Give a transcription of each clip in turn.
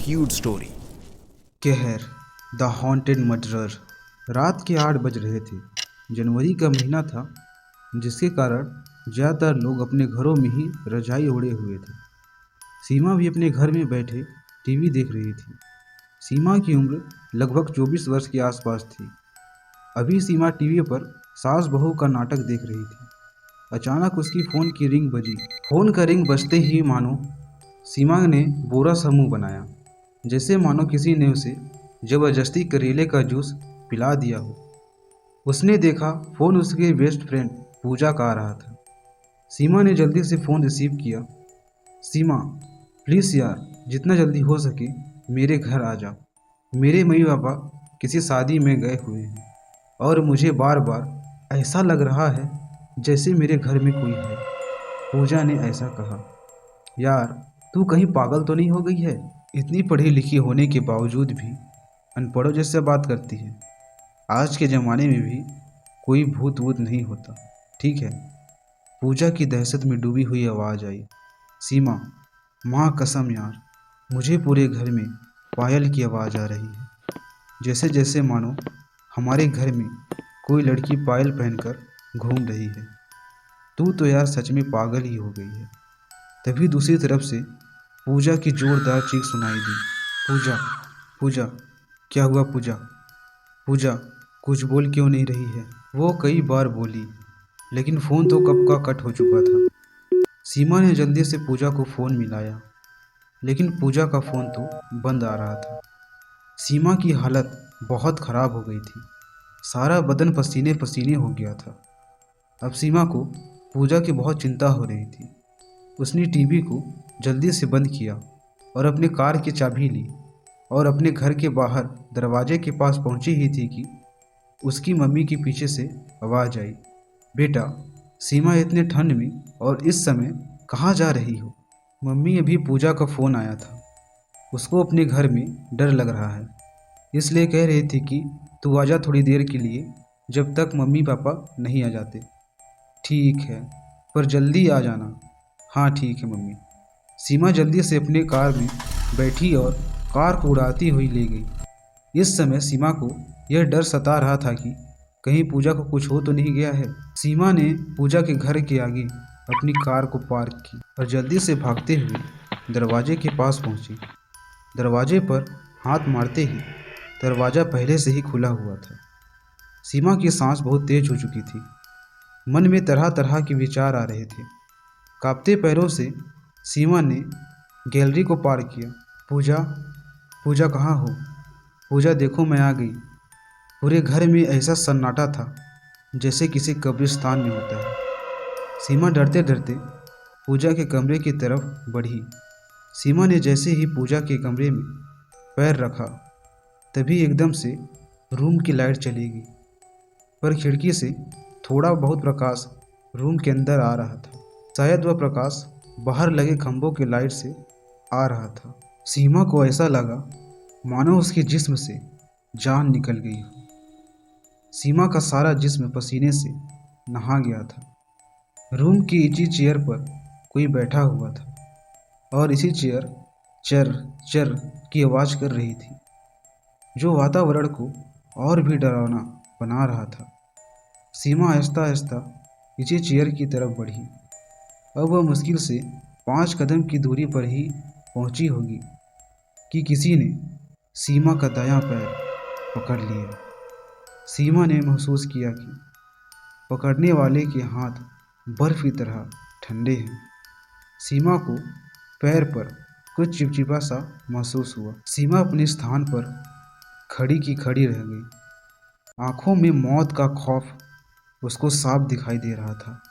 Cute story. कहर the haunted murderer. रात के 8 बज रहे थे। जनवरी का महीना था, जिसके कारण ज़्यादातर लोग अपने घरों में ही रजाई ओढ़े हुए थे। सीमा भी अपने घर में बैठे टीवी देख रही थी। सीमा की उम्र लगभग 24 वर्ष के आसपास थी। अभी सीमा टीवी पर सास बहू का नाटक देख रही थी। अचानक उसकी फ़ोन की रिंग बजी। फ़ोन का रिंग बजते ही मानो सीमा ने बोरा सा मुँह बनाया, जैसे मानो किसी ने उसे जबरदस्ती करेले का जूस पिला दिया हो। उसने देखा फ़ोन उसके बेस्ट फ्रेंड पूजा का आ रहा था। सीमा ने जल्दी से फ़ोन रिसीव किया। सीमा, प्लीज़ यार, जितना जल्दी हो सके मेरे घर आ जा। मेरे मम्मी पापा किसी शादी में गए हुए हैं और मुझे बार बार ऐसा लग रहा है जैसे मेरे घर में कोई है। पूजा ने ऐसा कहा। यार, तू कहीं पागल तो नहीं हो गई है? इतनी पढ़ी लिखी होने के बावजूद भी अनपढ़ों जैसे बात करती है। आज के ज़माने में भी कोई भूत वूत नहीं होता, ठीक है? पूजा की दहशत में डूबी हुई आवाज़ आई। सीमा, माँ कसम यार, मुझे पूरे घर में पायल की आवाज़ आ रही है, जैसे जैसे मानो हमारे घर में कोई लड़की पायल पहनकर घूम रही है। तू तो यार सच में पागल ही हो गई है। तभी दूसरी तरफ से पूजा की जोरदार चीख सुनाई दी। पूजा, पूजा, क्या हुआ पूजा? पूजा कुछ बोल क्यों नहीं रही है? वो कई बार बोली, लेकिन फ़ोन तो कब का कट हो चुका था। सीमा ने जल्दी से पूजा को फ़ोन मिलाया, लेकिन पूजा का फ़ोन तो बंद आ रहा था। सीमा की हालत बहुत ख़राब हो गई थी। सारा बदन पसीने पसीने हो गया था। अब सीमा को पूजा की बहुत चिंता हो रही थी। उसने टीवी को जल्दी से बंद किया और अपने कार की चाबी ली और अपने घर के बाहर दरवाजे के पास पहुंची ही थी कि उसकी मम्मी के पीछे से आवाज़ आई। बेटा, सीमा इतने ठंड में और इस समय कहाँ जा रही हो? मम्मी, अभी पूजा का फ़ोन आया था। उसको अपने घर में डर लग रहा है, इसलिए कह रही थी कि तू आजा थोड़ी देर के लिए, जब तक मम्मी पापा नहीं आ जाते। ठीक है, पर जल्दी आ जाना। हाँ ठीक है मम्मी। सीमा जल्दी से अपने कार में बैठी और कार को उड़ाती हुई ले गई। इस समय सीमा को यह डर सता रहा था कि कहीं पूजा को कुछ हो तो नहीं गया है। सीमा ने पूजा के घर के आगे अपनी कार को पार्क की और जल्दी से भागते हुए दरवाजे के पास पहुंची। दरवाजे पर हाथ मारते ही दरवाज़ा पहले से ही खुला हुआ था। सीमा की सांस बहुत तेज हो चुकी थी। मन में तरह तरह के विचार आ रहे थे। कांपते पैरों से सीमा ने गैलरी को पार किया। पूजा, पूजा कहाँ हो? पूजा देखो, मैं आ गई। पूरे घर में ऐसा सन्नाटा था जैसे किसी कब्रिस्तान में होता है। सीमा डरते डरते पूजा के कमरे की तरफ बढ़ी। सीमा ने जैसे ही पूजा के कमरे में पैर रखा, तभी एकदम से रूम की लाइट चली गई। पर खिड़की से थोड़ा बहुत प्रकाश रूम के अंदर आ रहा था। शायद वह प्रकाश बाहर लगे खंभों के लाइट से आ रहा था। सीमा को ऐसा लगा मानो उसके जिस्म से जान निकल गई हो। सीमा का सारा जिस्म पसीने से नहा गया था। रूम की ऊंची चेयर पर कोई बैठा हुआ था और इसी चेयर चर चर की आवाज़ कर रही थी, जो वातावरण को और भी डरावना बना रहा था। सीमा आहिस्ता आहिस्ता नीचे चेयर की तरफ बढ़ी। अब वह मुश्किल से 5 कदम की दूरी पर ही पहुंची होगी कि किसी ने सीमा का दायां पैर पकड़ लिया। सीमा ने महसूस किया कि पकड़ने वाले के हाथ बर्फ की तरह ठंडे हैं। सीमा को पैर पर कुछ चिपचिपा सा महसूस हुआ। सीमा अपने स्थान पर खड़ी की खड़ी रह गई। आंखों में मौत का खौफ उसको साफ दिखाई दे रहा था।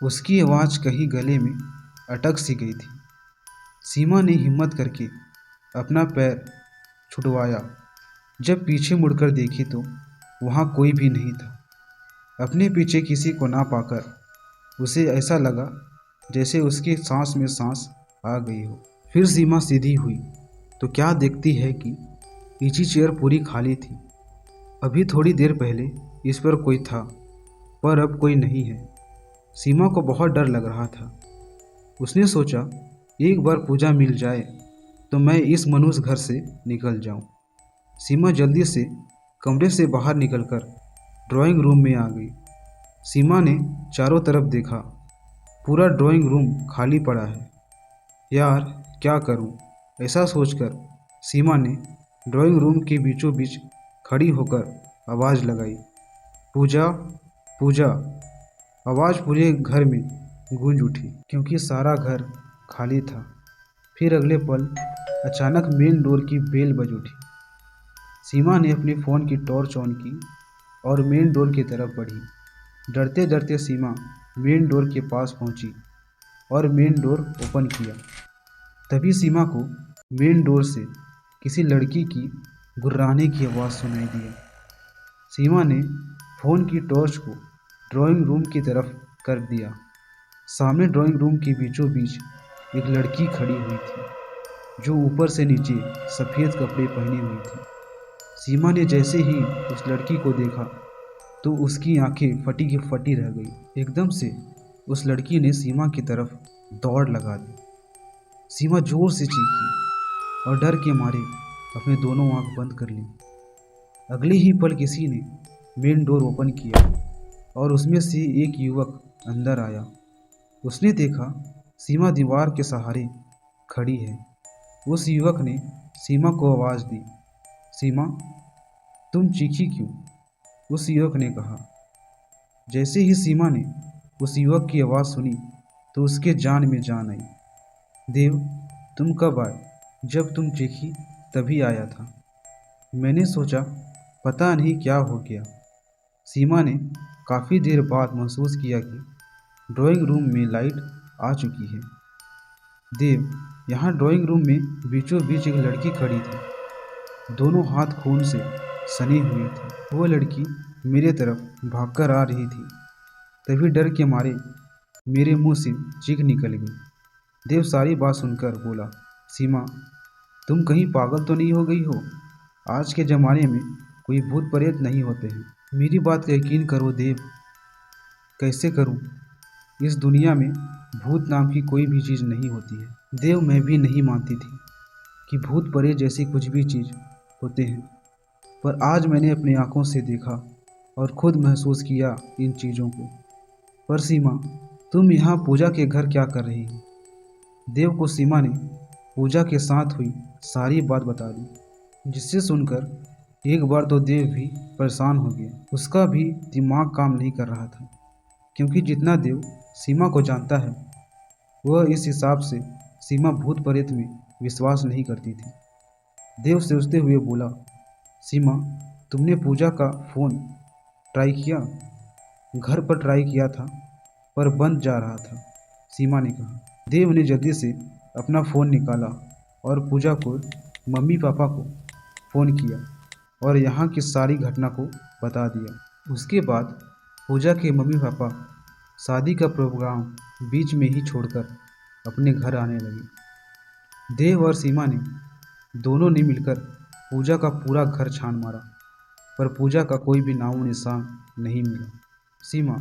उसकी आवाज़ कहीं गले में अटक सी गई थी। सीमा ने हिम्मत करके अपना पैर छुड़वाया। जब पीछे मुड़कर देखी तो वहाँ कोई भी नहीं था। अपने पीछे किसी को ना पाकर उसे ऐसा लगा जैसे उसकी सांस में सांस आ गई हो। फिर सीमा सीधी हुई तो क्या देखती है कि नीची चेयर पूरी खाली थी। अभी थोड़ी देर पहले इस पर कोई था, पर अब कोई नहीं है। सीमा को बहुत डर लग रहा था। उसने सोचा एक बार पूजा मिल जाए तो मैं इस मनुष्य घर से निकल जाऊं। सीमा जल्दी से कमरे से बाहर निकलकर ड्राइंग रूम में आ गई। सीमा ने चारों तरफ देखा। पूरा ड्राइंग रूम खाली पड़ा है। यार, क्या करूं? ऐसा सोचकर सीमा ने ड्राइंग रूम के बीचों बीच खड़ी होकर आवाज़ लगाई, पूजा, पूजा। आवाज़ पूरे घर में गूंज उठी क्योंकि सारा घर खाली था। फिर अगले पल अचानक मेन डोर की बेल बज उठी। सीमा ने अपने फ़ोन की टॉर्च ऑन की और मेन डोर की तरफ बढ़ी। डरते डरते सीमा मेन डोर के पास पहुंची और मेन डोर ओपन किया। तभी सीमा को मेन डोर से किसी लड़की की गुर्राने की आवाज़ सुनाई दी। सीमा ने फ़ोन की टॉर्च को ड्राइंग रूम की तरफ कर दिया। सामने ड्राइंग रूम के बीचों बीच एक लड़की खड़ी हुई थी जो ऊपर से नीचे सफ़ेद कपड़े पहने हुई थी। सीमा ने जैसे ही उस लड़की को देखा तो उसकी आंखें फटी की फटी रह गई। एकदम से उस लड़की ने सीमा की तरफ दौड़ लगा दी। सीमा जोर से चीखी और डर के मारे अपने दोनों आंख बंद कर ली। अगले ही पल किसी ने मेन डोर ओपन किया और उसमें से एक युवक अंदर आया। उसने देखा सीमा दीवार के सहारे खड़ी है। उस युवक ने सीमा को आवाज़ दी, सीमा, तुम चीखी क्यों? उस युवक ने कहा। जैसे ही सीमा ने उस युवक की आवाज़ सुनी तो उसके जान में जान आई। देव, तुम कब आए? जब तुम चीखी तभी आया था। मैंने सोचा पता नहीं क्या हो गया। सीमा ने काफ़ी देर बाद महसूस किया कि ड्राइंग रूम में लाइट आ चुकी है। देव, यहाँ ड्राइंग रूम में बीचों बीच एक लड़की खड़ी थी। दोनों हाथ खून से सने हुए थे। वो लड़की मेरे तरफ भागकर आ रही थी। तभी डर के मारे मेरे मुंह से चीख निकल गई। देव सारी बात सुनकर बोला, सीमा, तुम कहीं पागल तो नहीं हो गई हो? आज के ज़माने में कोई भूत प्रेत नहीं होते हैं। मेरी बात का यकीन करो देव। कैसे करूं? इस दुनिया में भूत नाम की कोई भी चीज़ नहीं होती है। देव, मैं भी नहीं मानती थी कि भूत प्रेत जैसी कुछ भी चीज़ होते हैं, पर आज मैंने अपनी आंखों से देखा और खुद महसूस किया इन चीज़ों को। पर सीमा, तुम यहाँ पूजा के घर क्या कर रही हो? देव को सीमा ने पूजा के साथ हुई सारी बात बता दी, जिससे सुनकर एक बार तो देव भी परेशान हो गया। उसका भी दिमाग काम नहीं कर रहा था, क्योंकि जितना देव सीमा को जानता है वह इस हिसाब से सीमा भूत प्रेत में विश्वास नहीं करती थी। देव सोचते हुए बोला, सीमा, तुमने पूजा का फ़ोन ट्राई किया? घर पर ट्राई किया था पर बंद जा रहा था, सीमा ने कहा। देव ने जल्दी से अपना फ़ोन निकाला और पूजा को मम्मी पापा को फ़ोन किया और यहाँ की सारी घटना को बता दिया। उसके बाद पूजा के मम्मी पापा शादी का प्रोग्राम बीच में ही छोड़कर अपने घर आने लगे। देव और सीमा ने दोनों ने मिलकर पूजा का पूरा घर छान मारा, पर पूजा का कोई भी नामो निशान नहीं मिला। सीमा,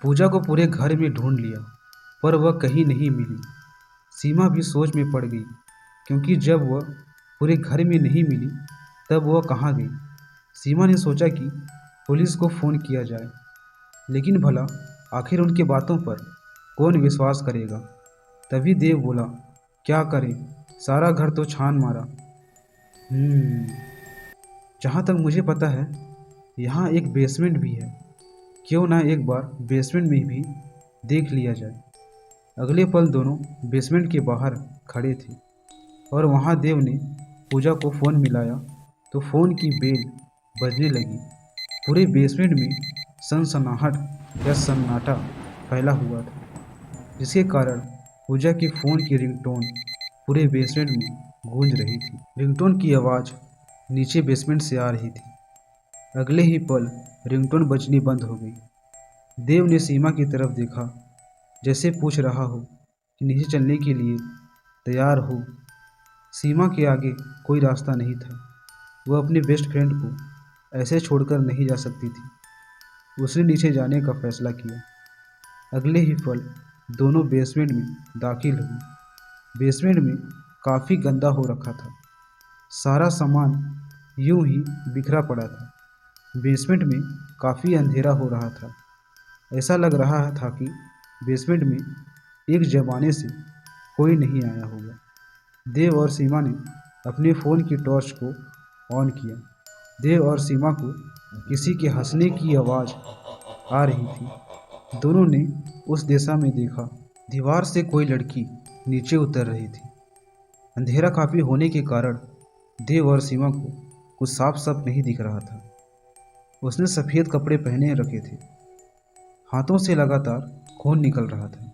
पूजा को पूरे घर में ढूंढ लिया पर वह कहीं नहीं मिली। सीमा भी सोच में पड़ गई, क्योंकि जब वह पूरे घर में नहीं मिली तब वह कहाँ गई। सीमा ने सोचा कि पुलिस को फ़ोन किया जाए, लेकिन भला आखिर उनकी बातों पर कौन विश्वास करेगा। तभी देव बोला, क्या करें, सारा घर तो छान मारा। जहाँ तक मुझे पता है यहाँ एक बेसमेंट भी है। क्यों ना एक बार बेसमेंट में भी देख लिया जाए। अगले पल दोनों बेसमेंट के बाहर खड़े थे और वहाँ देव ने पूजा को फ़ोन मिलाया तो फ़ोन की बेल बजने लगी। पूरे बेसमेंट में सनसनाहट या सन्नाटा फैला हुआ था, जिसके कारण पूजा की फ़ोन की रिंगटोन पूरे बेसमेंट में गूंज रही थी। रिंगटोन की आवाज़ नीचे बेसमेंट से आ रही थी। अगले ही पल रिंगटोन बजनी बंद हो गई। देव ने सीमा की तरफ देखा, जैसे पूछ रहा हो कि नीचे चलने के लिए तैयार हो। सीमा के आगे कोई रास्ता नहीं था। वह अपने बेस्ट फ्रेंड को ऐसे छोड़कर नहीं जा सकती थी। उसने नीचे जाने का फैसला किया। अगले ही पल दोनों बेसमेंट में दाखिल हुए। बेसमेंट में काफ़ी गंदा हो रखा था। सारा सामान यूं ही बिखरा पड़ा था। बेसमेंट में काफ़ी अंधेरा हो रहा था। ऐसा लग रहा था कि बेसमेंट में एक ज़माने से कोई नहीं आया होगा। देव और सीमा ने अपने फ़ोन की टॉर्च को ऑन किया। देव और सीमा को किसी के हंसने की आवाज़ आ रही थी। दोनों ने उस दिशा में देखा। दीवार से कोई लड़की नीचे उतर रही थी। अंधेरा काफ़ी होने के कारण देव और सीमा को कुछ साफ साफ नहीं दिख रहा था। उसने सफ़ेद कपड़े पहने रखे थे। हाथों से लगातार खून निकल रहा था,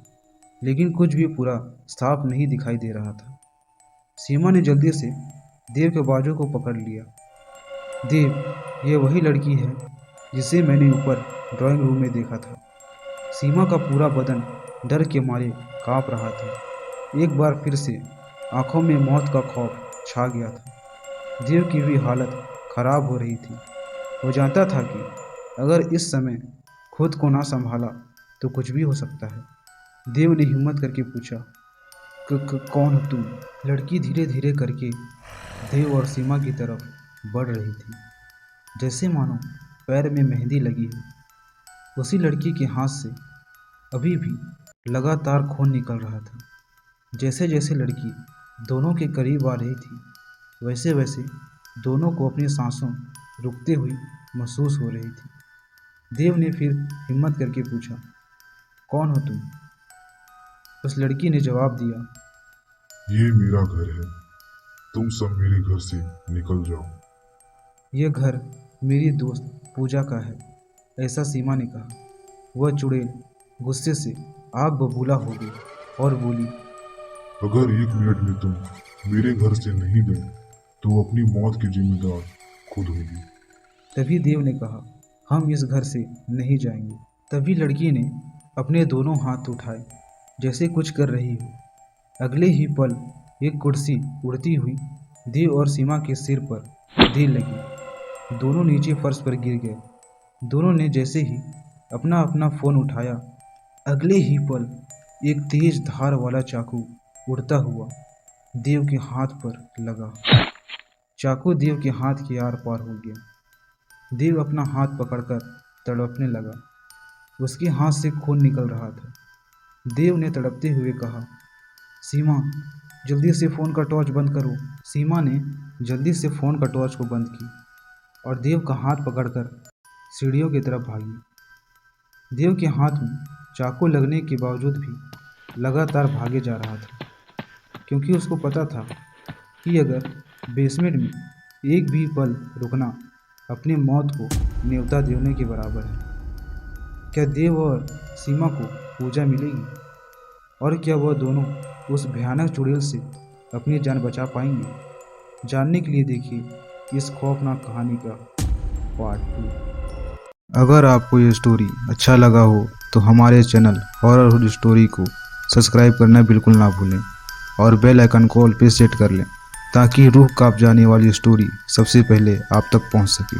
लेकिन कुछ भी पूरा साफ नहीं दिखाई दे रहा था। सीमा ने जल्दी से देव के बाजू को पकड़ लिया। देव, ये वही लड़की है जिसे मैंने ऊपर ड्राइंग रूम में देखा था। सीमा का पूरा बदन डर के मारे कांप रहा था। एक बार फिर से आंखों में मौत का खौफ छा गया था। देव की भी हालत खराब हो रही थी। वो जानता था कि अगर इस समय खुद को ना संभाला तो कुछ भी हो सकता है। देव ने हिम्मत करके पूछा, कौन हो तुम? लड़की धीरे धीरे करके देव और सीमा की तरफ बढ़ रही थी, जैसे मानो पैर में मेहंदी लगी हो। उसी लड़की के हाथ से अभी भी लगातार खून निकल रहा था। जैसे जैसे लड़की दोनों के करीब आ रही थी, वैसे वैसे दोनों को अपनी सांसों रुकते हुई महसूस हो रही थी। देव ने फिर हिम्मत करके पूछा, कौन हो तुम? उस लड़की ने जवाब दिया, ये मेरा घर है, तुम सब मेरे घर से निकल जाओ। यह घर मेरी दोस्त पूजा का है, ऐसा सीमा ने कहा। वह चुड़ैल गुस्से से आग बबूला हो गई और बोली, अगर 1 मिनट में तुम मेरे घर से नहीं गए तो अपनी मौत की जिम्मेदार खुद होगी। तभी देव ने कहा, हम इस घर से नहीं जाएंगे। तभी लड़की ने अपने दोनों हाथ उठाए जैसे कुछ कर रही हो। अगले ही पल एक कुर्सी उड़ती हुई देव और सीमा के सिर पर दे लगी। दोनों नीचे फर्श पर गिर गए। दोनों ने जैसे ही अपना अपना फ़ोन उठाया, अगले ही पल एक तेज धार वाला चाकू उड़ता हुआ देव के हाथ पर लगा। चाकू देव के हाथ के आर पार हो गया। देव अपना हाथ पकड़कर तड़पने लगा। उसके हाथ से खून निकल रहा था। देव ने तड़पते हुए कहा, सीमा, जल्दी से फ़ोन का टॉर्च बंद करो। सीमा ने जल्दी से फ़ोन का टॉर्च को बंद की और देव का हाथ पकड़कर सीढ़ियों की तरफ भागी। देव के हाथ में चाकू लगने के बावजूद भी लगातार भागे जा रहा था, क्योंकि उसको पता था कि अगर बेसमेंट में एक भी पल रुकना अपनी मौत को न्योता देने के बराबर है। क्या देव और सीमा को पूजा मिलेगी? और क्या वह दोनों उस भयानक चुड़ैल से अपनी जान बचा पाएंगे? जानने के लिए देखिए इस खौफनाक कहानी का पार्ट 2। अगर आपको ये स्टोरी अच्छा लगा हो तो हमारे चैनल हॉरर स्टोरी को सब्सक्राइब करना बिल्कुल ना भूलें और बेल आइकन को ऑल पे सेट कर लें, ताकि रूह कांप जाने वाली स्टोरी सबसे पहले आप तक पहुंच सके।